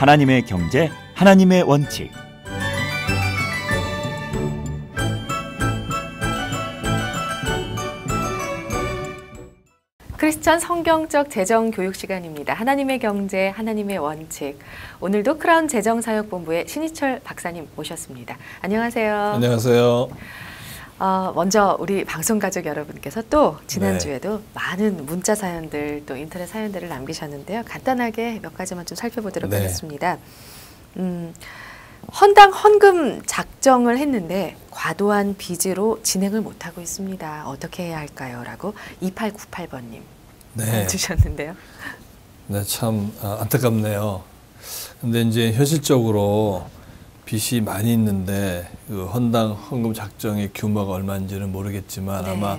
하나님의 경제, 하나님의 원칙. 크리스천 성경적 재정 교육 시간입니다. 하나님의 경제, 하나님의 원칙. 오늘도 크라운 재정사역본부의 신희철 박사님 모셨습니다. 안녕하세요. 안녕하세요. 먼저 우리 방송 가족 여러분께서 또 지난주에도 많은 문자 사연들 또 인터넷 사연들을 남기셨는데요. 간단하게 몇 가지만 좀 살펴보도록 하겠습니다. 헌당 헌금 작정을 했는데 과도한 빚으로 진행을 못하고 있습니다. 어떻게 해야 할까요? 라고 2898번님 주셨는데요. 네, 참 안타깝네요. 근데 이제 현실적으로 빚이 많이 있는데 그 헌당 헌금 작정의 규모가 얼마인지는 모르겠지만 아마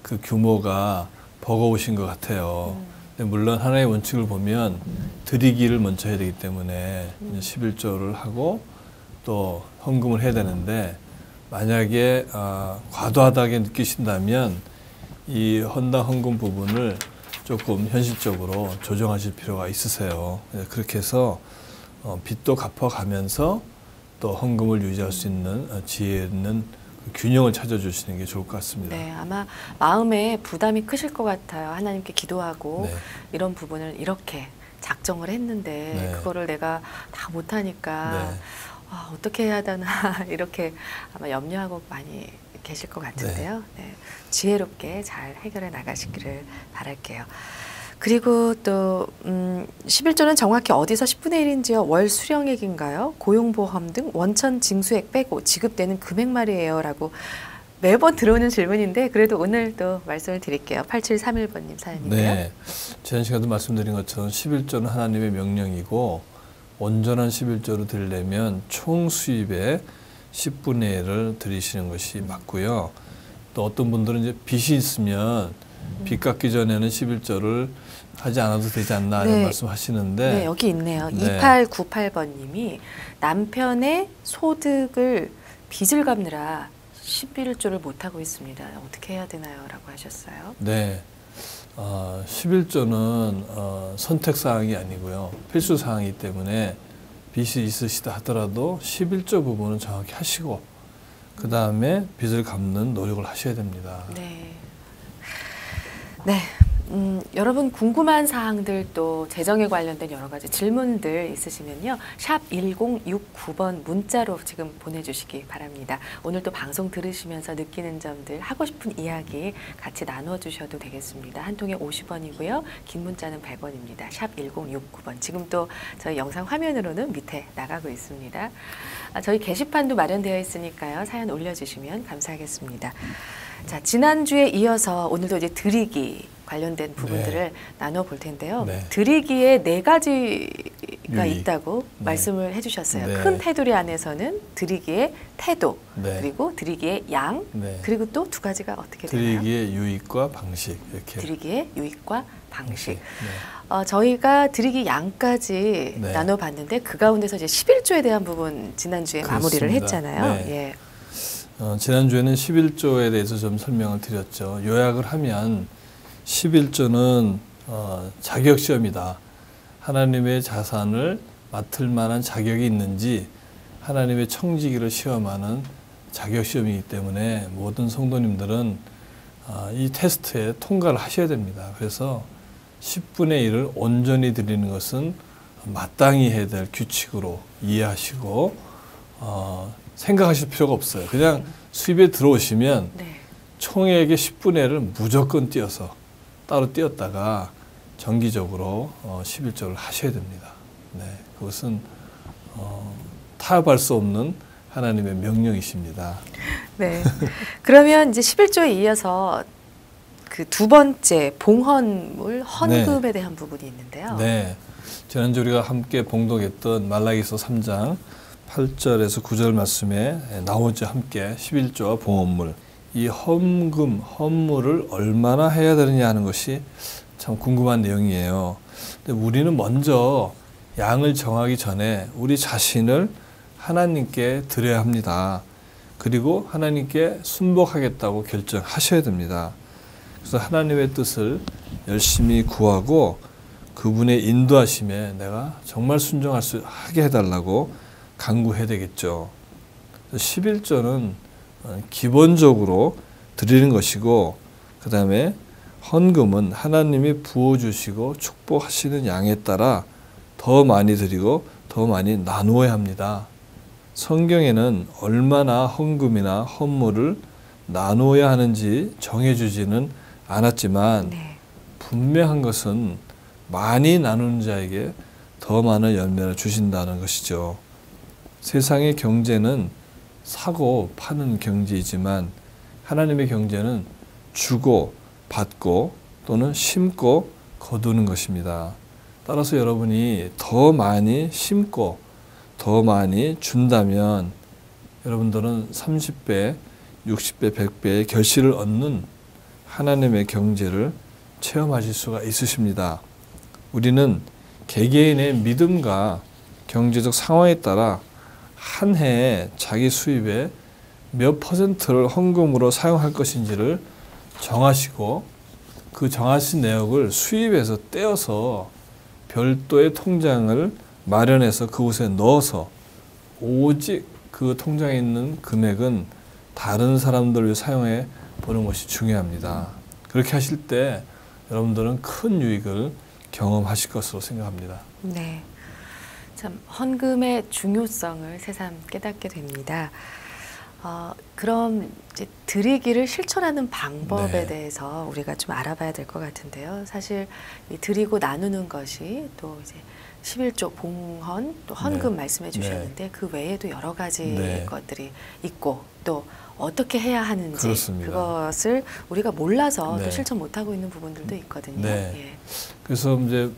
그 규모가 버거우신 것 같아요. 근데 물론 하나의 원칙을 보면 드리기를 먼저 해야 되기 때문에 11조를 하고 또 헌금을 해야 되는데 만약에 과도하다게 느끼신다면 이 헌당 헌금 부분을 조금 현실적으로 조정하실 필요가 있으세요. 그렇게 해서 빚도 갚아가면서 또 헌금을 유지할 수 있는 지혜 있는 균형을 찾아주시는 게 좋을 것 같습니다. 네, 아마 마음에 부담이 크실 것 같아요. 하나님께 기도하고 이런 부분을 이렇게 작정을 했는데 그거를 내가 다 못하니까 어떻게 해야 되나 이렇게 아마 염려하고 많이 계실 것 같은데요. 지혜롭게 잘 해결해 나가시기를 바랄게요. 그리고 또 11조는 정확히 어디서 10분의 1인지요? 월 수령액인가요? 고용보험 등 원천 징수액 빼고 지급되는 금액 말이에요. 라고 매번 들어오는 질문인데 그래도 오늘 또 말씀을 드릴게요. 8731번님 사연인데요. 네, 지난 시간에도 말씀드린 것처럼 11조는 하나님의 명령이고 온전한 11조를 드리려면 총 수입의 10분의 1을 드리시는 것이 맞고요. 또 어떤 분들은 이제 빚이 있으면 빚 갚기 전에는 11조를 하지 않아도 되지 않나 이런 말씀하시는데 네, 여기 있네요. 2898번님이 남편의 소득을 빚을 갚느라 11조를 못하고 있습니다. 어떻게 해야 되나요? 라고 하셨어요. 네. 11조는 선택사항이 아니고요. 필수사항이기 때문에 빚이 있으시다 하더라도 11조 부분은 정확히 하시고 그 다음에 빚을 갚는 노력을 하셔야 됩니다. 여러분 궁금한 사항들 또 재정에 관련된 여러 가지 질문들 있으시면요. 샵 1069번 문자로 지금 보내주시기 바랍니다. 오늘 또 방송 들으시면서 느끼는 점들 하고 싶은 이야기 같이 나눠주셔도 되겠습니다. 한 통에 50원이고요. 긴 문자는 100원입니다. 샵 1069번 지금 또 저희 영상 화면으로는 밑에 나가고 있습니다. 저희 게시판도 마련되어 있으니까요. 사연 올려주시면 감사하겠습니다. 자, 지난주에 이어서 오늘도 이제 드리기 관련된 부분들을 나눠볼 텐데요. 드리기에 4가지가 있다고 말씀을 해주셨어요. 큰 테두리 안에서는 드리기의 태도, 그리고 드리기의 양, 그리고 또 2가지가 어떻게 되나요? 드리기의 유익과 방식. 이렇게. 드리기의 유익과 방식. 저희가 드리기 양까지 나눠봤는데 그 가운데서 이제 11조에 대한 부분 지난주에 마무리를 했잖아요. 지난주에는 11조에 대해서 좀 설명을 드렸죠. 요약을 하면 11조는 자격시험이다. 하나님의 자산을 맡을 만한 자격이 있는지 하나님의 청지기를 시험하는 자격시험이기 때문에 모든 성도님들은 이 테스트에 통과를 하셔야 됩니다. 그래서 10분의 1을 온전히 드리는 것은 마땅히 해야 될 규칙으로 이해하시고 생각하실 필요가 없어요. 그냥 수입에 들어오시면 총액의 10분의 1을 무조건 띄어서 따로 띄었다가 정기적으로 11조를 하셔야 됩니다. 그것은 타협할 수 없는 하나님의 명령이십니다. 그러면 이제 11조에 이어서 그 2번째 봉헌물 헌금에 대한 부분이 있는데요. 지난주 우리가 함께 봉독했던 말라기서 3장 8절에서 9절 말씀에 나오죠. 함께 11조와 봉헌물. 이 헌금, 헌물을 얼마나 해야 되느냐 하는 것이 참 궁금한 내용이에요. 근데 우리는 먼저 양을 정하기 전에 우리 자신을 하나님께 드려야 합니다. 그리고 하나님께 순복하겠다고 결정하셔야 됩니다. 그래서 하나님의 뜻을 열심히 구하고 그분의 인도하심에 내가 정말 순종할 수 하게 해달라고 간구해야 되겠죠. 11조는 기본적으로 드리는 것이고 그 다음에 헌금은 하나님이 부어주시고 축복하시는 양에 따라 더 많이 드리고 더 많이 나누어야 합니다. 성경에는 얼마나 헌금이나 헌물을 나누어야 하는지 정해주지는 않았지만 네. 분명한 것은 많이 나누는 자에게 더 많은 열매를 주신다는 것이죠. 세상의 경제는 사고 파는 경제이지만 하나님의 경제는 주고 받고 또는 심고 거두는 것입니다. 따라서 여러분이 더 많이 심고 더 많이 준다면 여러분들은 30배, 60배, 100배의 결실을 얻는 하나님의 경제를 체험하실 수가 있으십니다. 우리는 개개인의 믿음과 경제적 상황에 따라 한 해에 자기 수입의 몇 퍼센트를 헌금으로 사용할 것인지를 정하시고 그 정하신 내역을 수입에서 떼어서 별도의 통장을 마련해서 그곳에 넣어서 오직 그 통장에 있는 금액은 다른 사람들 위해 사용해 보는 것이 중요합니다. 그렇게 하실 때 여러분들은 큰 유익을 경험하실 것으로 생각합니다. 네. 참 헌금의 중요성을 새삼 깨닫게 됩니다. 그럼 이제 드리기를 실천하는 방법에 네. 대해서 우리가 좀 알아봐야 될 것 같은데요. 사실 이 드리고 나누는 것이 또 이제 11조 봉헌 또 헌금 네. 말씀해 주셨는데 그 외에도 여러 가지 네. 것들이 있고 또 어떻게 해야 하는지 그렇습니다. 그것을 우리가 몰라서 네. 또 실천 못하고 있는 부분들도 있거든요. 네. 예. 그래서 이제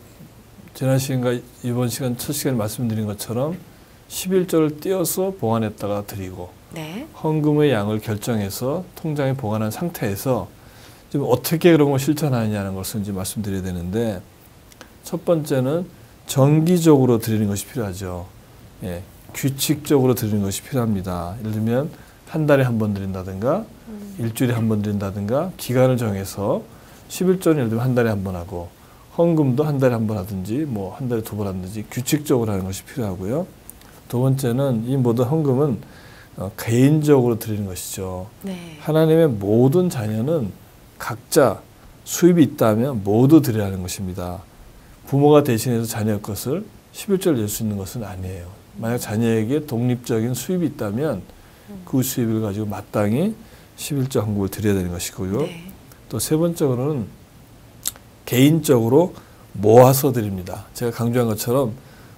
지난 시간과 이번 시간 첫 시간에 말씀드린 것처럼 11조를 떼어서 보관했다가 드리고 네. 헌금의 양을 결정해서 통장에 보관한 상태에서 지금 어떻게 그런 걸 실천하느냐는 것을 이제 말씀드려야 되는데 첫 번째는 정기적으로 드리는 것이 필요하죠. 예, 규칙적으로 드리는 것이 필요합니다. 예를 들면 한 달에 한 번 드린다든가 일주일에 한 번 드린다든가 기간을 정해서 11조는 예를 들면 한 달에 한 번 하고 헌금도 한 달에 한 번 하든지 뭐 한 달에 두 번 하든지 규칙적으로 하는 것이 필요하고요. 두 번째는 이 모든 헌금은 개인적으로 드리는 것이죠. 네. 하나님의 모든 자녀는 각자 수입이 있다면 모두 드리라는 것입니다. 부모가 대신해서 자녀 것을 11조를 낼 수 있는 것은 아니에요. 만약 자녀에게 독립적인 수입이 있다면 그 수입을 가지고 마땅히 11조 헌금을 드려야 되는 것이고요. 네. 또 세 번째로는 개인적으로 모아서 드립니다. 제가 강조한 것처럼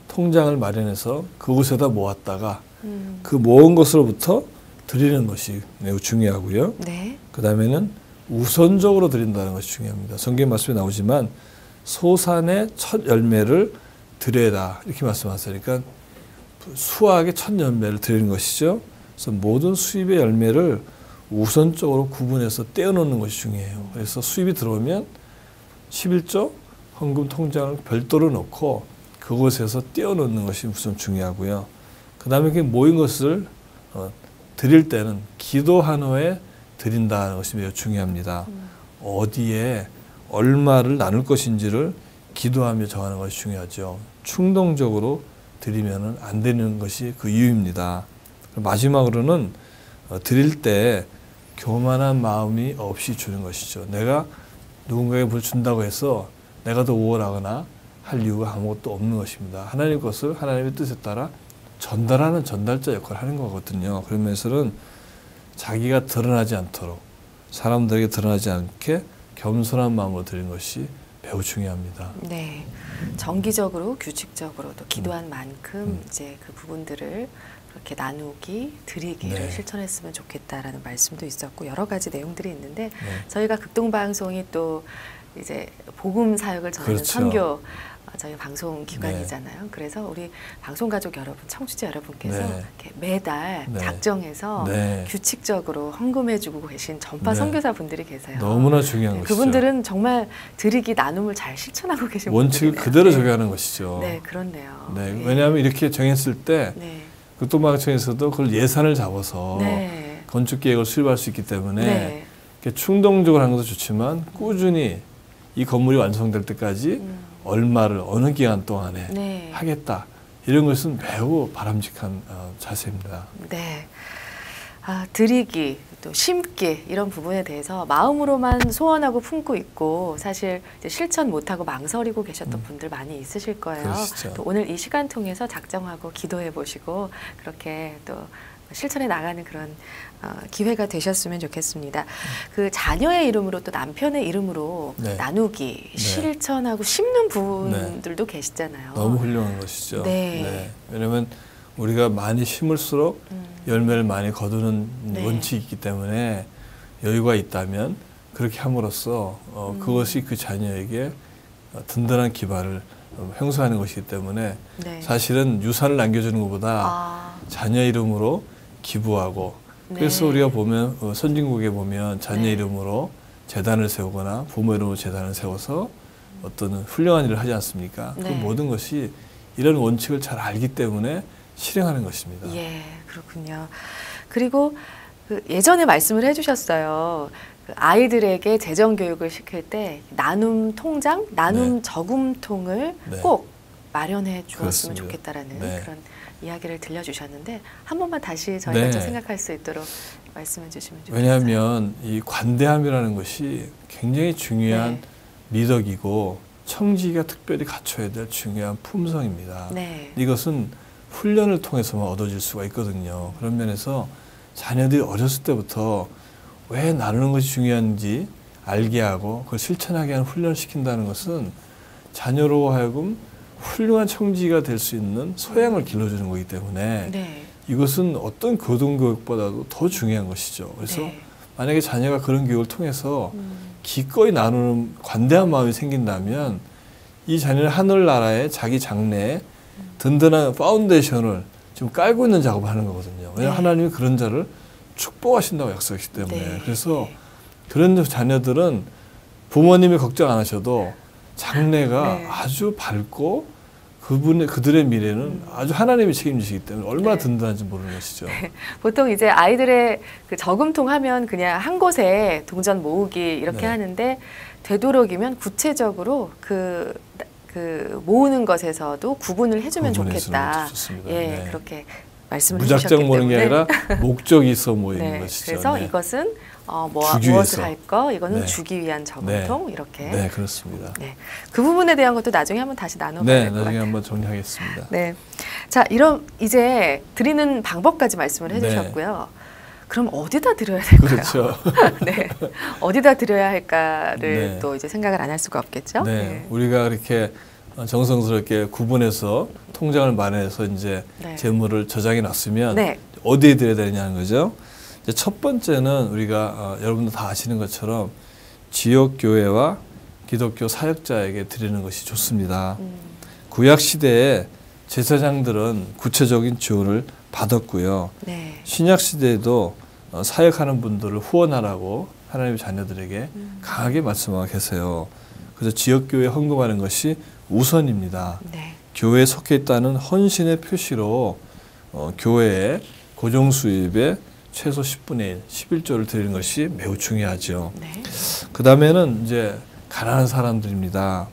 통장을 마련해서 그곳에다 모았다가 그 모은 것으로부터 드리는 것이 매우 중요하고요. 네. 그 다음에는 우선적으로 드린다는 것이 중요합니다. 성경 말씀에 나오지만 소산의 첫 열매를 드려라 이렇게 말씀하세요. 그러니까 수확의 첫 열매를 드리는 것이죠. 그래서 모든 수입의 열매를 우선적으로 구분해서 떼어놓는 것이 중요해요. 그래서 수입이 들어오면 11조 헌금 통장을 별도로 넣고 그곳에서 떼어놓는 것이 우선 중요하고요. 그 다음에 그 모인 것을 드릴 때는 기도한 후에 드린다는 것이 매우 중요합니다. 어디에 얼마를 나눌 것인지를 기도하며 정하는 것이 중요하죠. 충동적으로 드리면 안 되는 것이 그 이유입니다. 마지막으로는 드릴 때 교만한 마음이 없이 주는 것이죠. 내가 누군가에게 뭘 준다고 해서 내가 더 우월하거나 할 이유가 아무것도 없는 것입니다. 하나님 것을 하나님의 뜻에 따라 전달하는 전달자 역할을 하는 거거든요. 그런 면에서는 자기가 드러나지 않도록 사람들에게 드러나지 않게 겸손한 마음으로 드리는 것이 매우 중요합니다. 네, 정기적으로 규칙적으로 또 기도한 만큼 이제 그 부분들을 그렇게 나누기, 드리기를 네. 실천했으면 좋겠다라는 말씀도 있었고 여러 가지 내용들이 있는데 네. 저희가 극동방송이 또 이제 복음 사역을 전하는 그렇죠. 선교 저희 방송 기관이잖아요. 그래서 우리 방송 가족 여러분, 청취자 여러분께서 네. 이렇게 매달 네. 작정해서 네. 규칙적으로 헌금해주고 계신 전파 네. 선교사 분들이 계세요. 너무나 중요한 네, 것이죠. 그분들은 정말 드리기 나눔을 잘 실천하고 계신 원칙을 분들이네요. 그대로 네. 적용하는 것이죠. 네, 그렇네요. 네, 네. 왜냐하면 이렇게 정했을 때 네. 극동방송에서도 그걸 예산을 잡아서 네. 건축 계획을 수립할 수 있기 때문에 네. 이렇게 충동적으로 하는 것도 좋지만 꾸준히 이 건물이 완성될 때까지 얼마를 어느 기간 동안에 네. 하겠다. 이런 것은 매우 바람직한 자세입니다. 네. 드리기, 또 심기 이런 부분에 대해서 마음으로만 소원하고 품고 있고 사실 이제 실천 못하고 망설이고 계셨던 분들 많이 있으실 거예요. 그러시죠. 또 오늘 이 시간 통해서 작정하고 기도해 보시고 그렇게 또 실천해 나가는 그런 기회가 되셨으면 좋겠습니다. 그 자녀의 이름으로 또 남편의 이름으로 네. 나누기, 네. 실천하고 심는 분들도 계시잖아요. 너무 훌륭한 것이죠. 네. 왜냐하면 우리가 많이 심을수록 열매를 많이 거두는 네. 원칙이 있기 때문에 여유가 있다면 그렇게 함으로써 그것이 그 자녀에게 든든한 기반을 형성하는 것이기 때문에 네. 사실은 유산을 남겨주는 것보다 자녀 이름으로 기부하고 그래서 네. 우리가 보면 선진국에 보면 자녀 네. 이름으로 재단을 세우거나 부모 이름으로 재단을 세워서 어떤 훌륭한 일을 하지 않습니까? 네. 그 모든 것이 이런 원칙을 잘 알기 때문에 실행하는 것입니다. 예, 그렇군요. 그리고 그 예전에 말씀을 해주셨어요. 그 아이들에게 재정 교육을 시킬 때 나눔 통장, 나눔 네. 저금통을 네. 꼭 마련해 주었으면 그렇습니다. 좋겠다라는 네. 그런 이야기를 들려주셨는데 한 번만 다시 저희가 네. 좀 생각할 수 있도록 말씀해 주시면 좋겠어요. 왜냐하면 이 관대함이라는 것이 굉장히 중요한 네. 미덕이고 청지기가 특별히 갖춰야 될 중요한 품성입니다. 네. 이것은 훈련을 통해서만 얻어질 수가 있거든요. 그런 면에서 자녀들이 어렸을 때부터 왜 나누는 것이 중요한지 알게 하고 그걸 실천하게 하는 훈련을 시킨다는 것은 자녀로 하여금 훌륭한 청지기가 될 수 있는 소양을 길러주는 거기 때문에 네. 이것은 어떤 고등교육보다도 더 중요한 것이죠. 그래서 네. 만약에 자녀가 그런 교육을 통해서 기꺼이 나누는 관대한 마음이 생긴다면 이 자녀는 하늘나라의 자기 장래에 든든한 파운데이션을 지금 깔고 있는 작업을 하는 거거든요. 왜냐하면 네. 하나님이 그런 자를 축복하신다고 약속했기 때문에. 네. 그래서 그런 자녀들은 부모님이 걱정 안 하셔도 장래가 네. 아주 밝고 그들의 미래는 아주 하나님이 책임지시기 때문에 얼마나 네. 든든한지 모르는 것이죠. 보통 이제 아이들의 그 저금통 하면 그냥 한 곳에 동전 모으기 이렇게 네. 하는데 되도록이면 구체적으로 그 모으는 것에서도 구분을 해주면 구분해주는 좋겠다. 것도 좋습니다. 예, 네. 그렇게 말씀을 해주셨기 무작정 모는 게 때문에. 아니라 목적이 있어 모이는 네, 것이죠. 그래서 네. 이것은 주기 무엇을 위해서. 할 거, 이거는 네. 주기 위한 저금통 이렇게. 네, 그렇습니다. 네, 그 부분에 대한 것도 나중에 한번 다시 나눠봐야 네, 될 것 나중에 같아요. 한번 정리하겠습니다. 네, 자 이제 드리는 방법까지 말씀을 네. 해주셨고요. 그럼 어디다 드려야 될까요? 그렇죠. 네, 어디다 드려야 할까를 네. 또 이제 생각을 안 할 수가 없겠죠. 네, 우리가 그렇게 정성스럽게 구분해서 통장을 마련해서 이제 네. 재물을 저장해 놨으면 네. 어디에 드려야 되느냐는 거죠. 이제 첫 번째는 우리가 여러분들 다 아시는 것처럼 지역 교회와 기독교 사역자에게 드리는 것이 좋습니다. 구약 시대에 제사장들은 구체적인 지원을 받았고요. 네. 신약 시대에도 사역하는 분들을 후원하라고 하나님의 자녀들에게 강하게 말씀하고 계세요. 그래서 지역교회에 헌금하는 것이 우선입니다. 네. 교회에 속해 있다는 헌신의 표시로 교회에 고정 수입의 최소 10분의 1, 11조를 드리는 것이 매우 중요하죠. 네. 그 다음에는 이제 가난한 사람들입니다.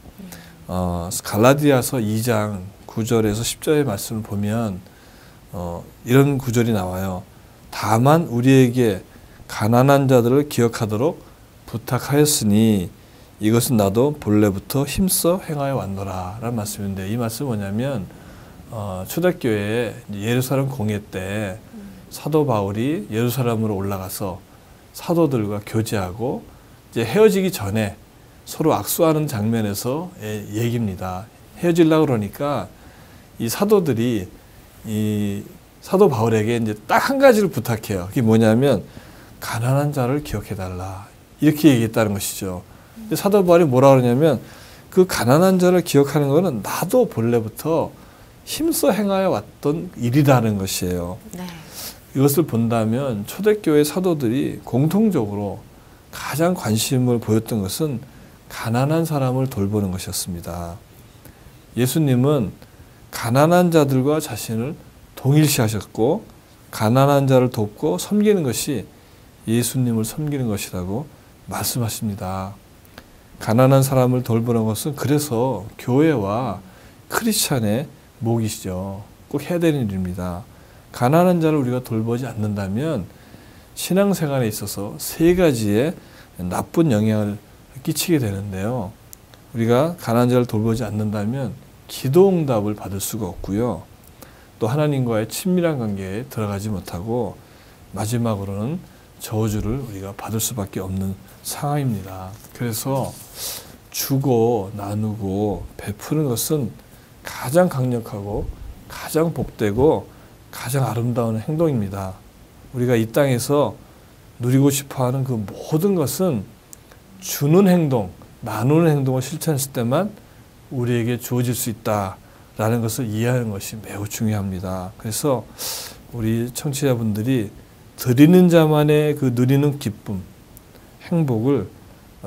갈라디아서 2장 9절에서 10절의 말씀을 보면 이런 구절이 나와요. 다만 우리에게 가난한 자들을 기억하도록 부탁하였으니 이것은 나도 본래부터 힘써 행하여 왔노라 라는 말씀인데 이 말씀은 뭐냐면 초대교회에 예루살렘 공회 때 사도 바울이 예루살렘으로 올라가서 사도들과 교제하고 이제 헤어지기 전에 서로 악수하는 장면에서 얘기입니다. 헤어지려고 그러니까 이 사도들이 이 사도 바울에게 이제 딱 한 가지를 부탁해요. 그게 뭐냐면 가난한 자를 기억해 달라 이렇게 얘기했다는 것이죠. 근데 사도 바울이 뭐라 그러냐면 그 가난한 자를 기억하는 것은 나도 본래부터 힘써 행하여 왔던 일이라는 것이에요. 네. 이것을 본다면 초대교회 사도들이 공통적으로 가장 관심을 보였던 것은 가난한 사람을 돌보는 것이었습니다. 예수님은 가난한 자들과 자신을 동일시하셨고 가난한 자를 돕고 섬기는 것이 예수님을 섬기는 것이라고 말씀하십니다. 가난한 사람을 돌보는 것은 그래서 교회와 크리스찬의 목이시죠. 꼭 해야 되는 일입니다. 가난한 자를 우리가 돌보지 않는다면 신앙생활에 있어서 세 가지의 나쁜 영향을 끼치게 되는데요. 우리가 가난한 자를 돌보지 않는다면 기도응답을 받을 수가 없고요. 또 하나님과의 친밀한 관계에 들어가지 못하고 마지막으로는 저주를 우리가 받을 수밖에 없는 상황입니다. 그래서 주고 나누고 베푸는 것은 가장 강력하고 가장 복되고 가장 아름다운 행동입니다. 우리가 이 땅에서 누리고 싶어하는 그 모든 것은 주는 행동, 나누는 행동을 실천했을 때만 우리에게 주어질 수 있다라는 것을 이해하는 것이 매우 중요합니다. 그래서 우리 청취자분들이 드리는 자만의 그 누리는 기쁨, 행복을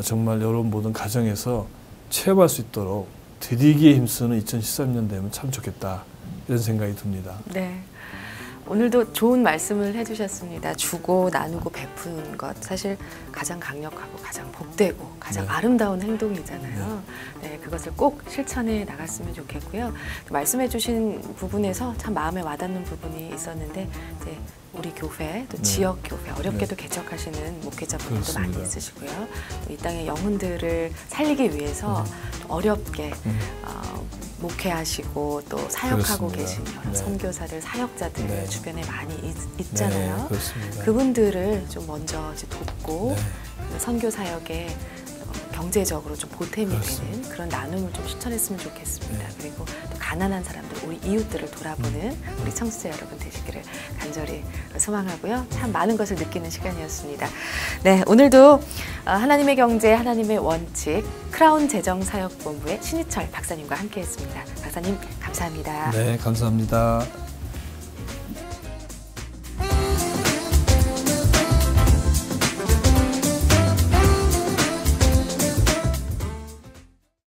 정말 여러분 모든 가정에서 체험할 수 있도록 드리기에 힘쓰는 2013년 되면 참 좋겠다 이런 생각이 듭니다. 네. 오늘도 좋은 말씀을 해주셨습니다. 주고 나누고 베푸는 것 사실 가장 강력하고 가장 복되고 가장 아름다운 행동이잖아요. 네, 그것을 꼭 실천해 나갔으면 좋겠고요. 말씀해 주신 부분에서 참 마음에 와닿는 부분이 있었는데 이제 우리 교회 또 지역 교회 어렵게도 개척하시는 목회자분들도 많이 있으시고요. 또 이 땅의 영혼들을 살리기 위해서 어렵게 목회하시고 또 사역하고 계신 여러 선교사들, 사역자들 주변에 많이 있잖아요. 그분들을 좀 먼저 이제 돕고 선교 사역에 경제적으로 좀 보탬이 되는 그런 나눔을 좀 실천했으면 좋겠습니다. 그리고 또 가난한 사람들, 우리 이웃들을 돌아보는 우리 청취자 여러분 되시기를 간절히 소망하고요. 참 많은 것을 느끼는 시간이었습니다. 네, 오늘도 하나님의 경제, 하나님의 원칙, 크라운 재정사역본부의 신희철 박사님과 함께했습니다. 박사님 감사합니다. 네, 감사합니다.